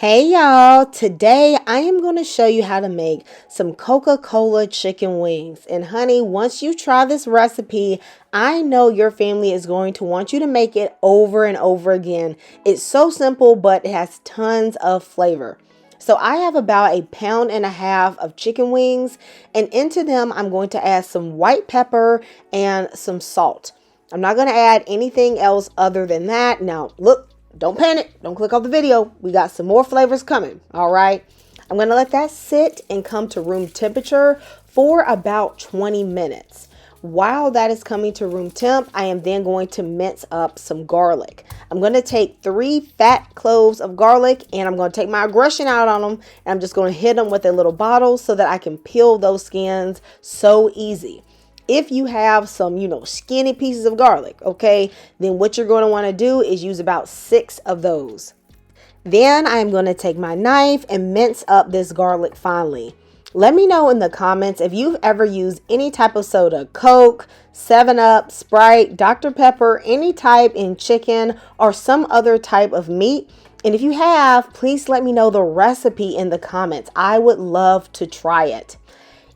Hey y'all, today I am going to show you how to make some Coca-Cola chicken wings. And honey, once you try this recipe, I know your family is going to want you to make it over and over again. It's so simple, but it has tons of flavor. So I have about 1.5 pounds of chicken wings, and into them I'm going to add some white pepper and some salt. I'm not going to add anything else other than that. Now, look. Don't panic. Don't click off the video. We got some more flavors coming. All right. I'm going to let that sit and come to room temperature for about 20 minutes. While that is coming to room temp, I am then going to mince up some garlic. I'm going to take 3 fat cloves of garlic and I'm going to take my aggression out on them. And I'm just going to hit them with a little bottle so that I can peel those skins so easy. If you have some, skinny pieces of garlic, okay, then what you're going to want to do is use about 6 of those. Then I'm going to take my knife and mince up this garlic finely. Let me know in the comments if you've ever used any type of soda, Coke, 7-Up, Sprite, Dr. Pepper, any type in chicken or some other type of meat. And if you have, please let me know the recipe in the comments. I would love to try it.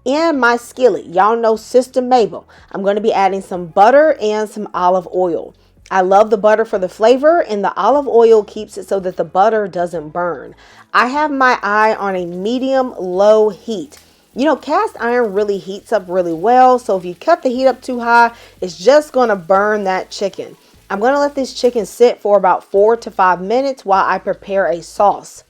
In my skillet, y'all know Sister Mabel, I'm going to be adding some butter and some olive oil. I love the butter for the flavor, and the olive oil keeps it so that the butter doesn't burn. I have my eye on a medium-low heat. Cast iron really heats up really well, so if you cut the heat up too high, it's just going to burn that chicken. I'm going to let this chicken sit for about 4 to 5 minutes while I prepare a sauce.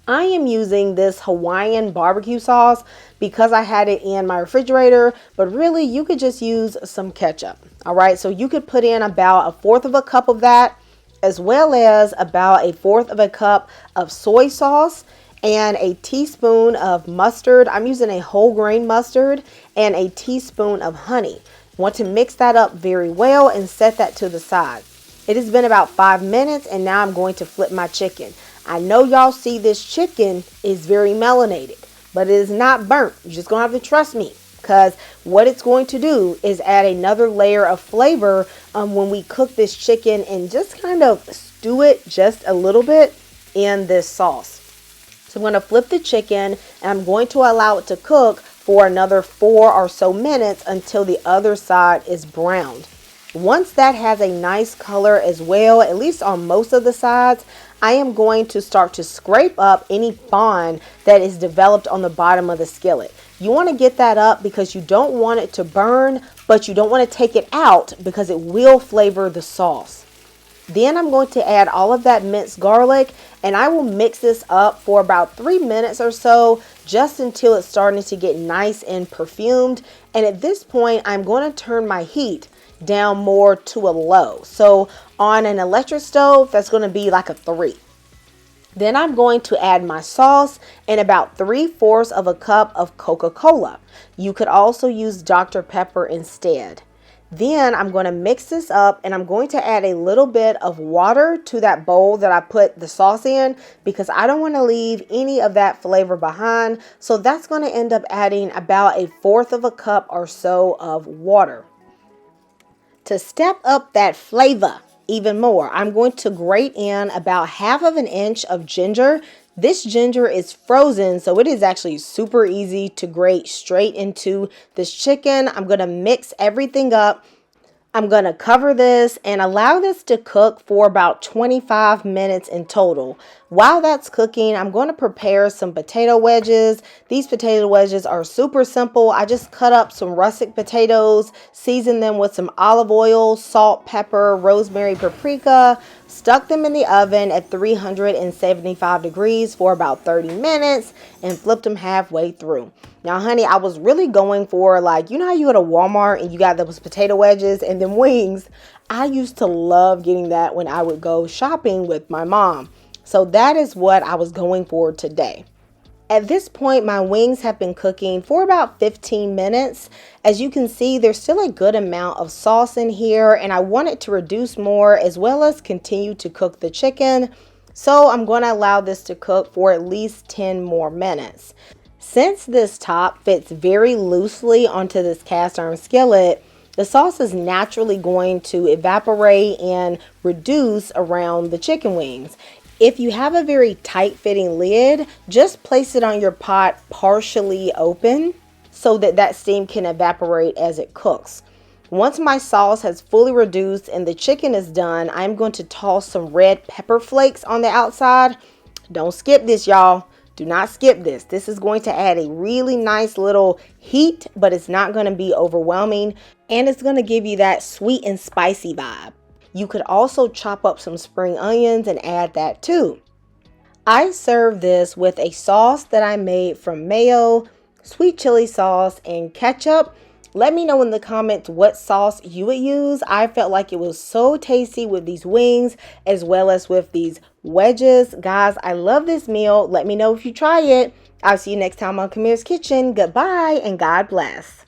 I am using this Hawaiian barbecue sauce because I had it in my refrigerator, but really you could just use some ketchup. All right, so you could put in about 1/4 cup of that, as well as about 1/4 cup of soy sauce and a teaspoon of mustard. I'm using a whole grain mustard and a teaspoon of honey. Want to mix that up very well and set that to the side. It has been about 5 minutes and now I'm going to flip my chicken. I know y'all see this chicken is very melanated, but it is not burnt. You're just going to have to trust me, because what it's going to do is add another layer of flavor when we cook this chicken and just kind of stew it just a little bit in this sauce. So I'm going to flip the chicken and I'm going to allow it to cook for another 4 or so minutes until the other side is browned. Once that has a nice color as well, at least on most of the sides, I am going to start to scrape up any fond that is developed on the bottom of the skillet. You want to get that up because you don't want it to burn, but you don't want to take it out because it will flavor the sauce. Then I'm going to add all of that minced garlic and I will mix this up for about 3 minutes or so, just until it's starting to get nice and perfumed. And at this point, I'm going to turn my heat down more to a low. So on an electric stove, that's going to be like a 3. Then I'm going to add my sauce and about 3/4 cup of Coca-Cola. You could also use Dr. Pepper instead. Then I'm going to mix this up and I'm going to add a little bit of water to that bowl that I put the sauce in, because I don't want to leave any of that flavor behind. So that's going to end up adding about 1/4 cup or so of water. To step up that flavor even more, I'm going to grate in about 1/2 inch of ginger. This ginger is frozen, so it is actually super easy to grate straight into this chicken. I'm going to mix everything up. I'm going to cover this and allow this to cook for about 25 minutes in total. While that's cooking, I'm going to prepare some potato wedges. These potato wedges are super simple. I just cut up some russet potatoes, season them with some olive oil, salt, pepper, rosemary, paprika, stuck them in the oven at 375 degrees for about 30 minutes and flipped them halfway through. Now, honey, I was really going for, like, you know how you go to Walmart and you got those potato wedges and then wings? I used to love getting that when I would go shopping with my mom. So that is what I was going for today. At this point, my wings have been cooking for about 15 minutes. As you can see, there's still a good amount of sauce in here, and I want it to reduce more as well as continue to cook the chicken. So I'm going to allow this to cook for at least 10 more minutes. Since this top fits very loosely onto this cast iron skillet, the sauce is naturally going to evaporate and reduce around the chicken wings. If you have a very tight fitting lid, just place it on your pot partially open so that that steam can evaporate as it cooks. Once my sauce has fully reduced and the chicken is done, I'm going to toss some red pepper flakes on the outside. Don't skip this, y'all. Do not skip this. This is going to add a really nice little heat, but it's not going to be overwhelming, and it's going to give you that sweet and spicy vibe. You could also chop up some spring onions and add that too. I serve this with a sauce that I made from mayo, sweet chili sauce, and ketchup. Let me know in the comments what sauce you would use. I felt like it was so tasty with these wings as well as with these wedges. Guys, I love this meal. Let me know if you try it. I'll see you next time on Kamir's Kitchen. Goodbye and God bless.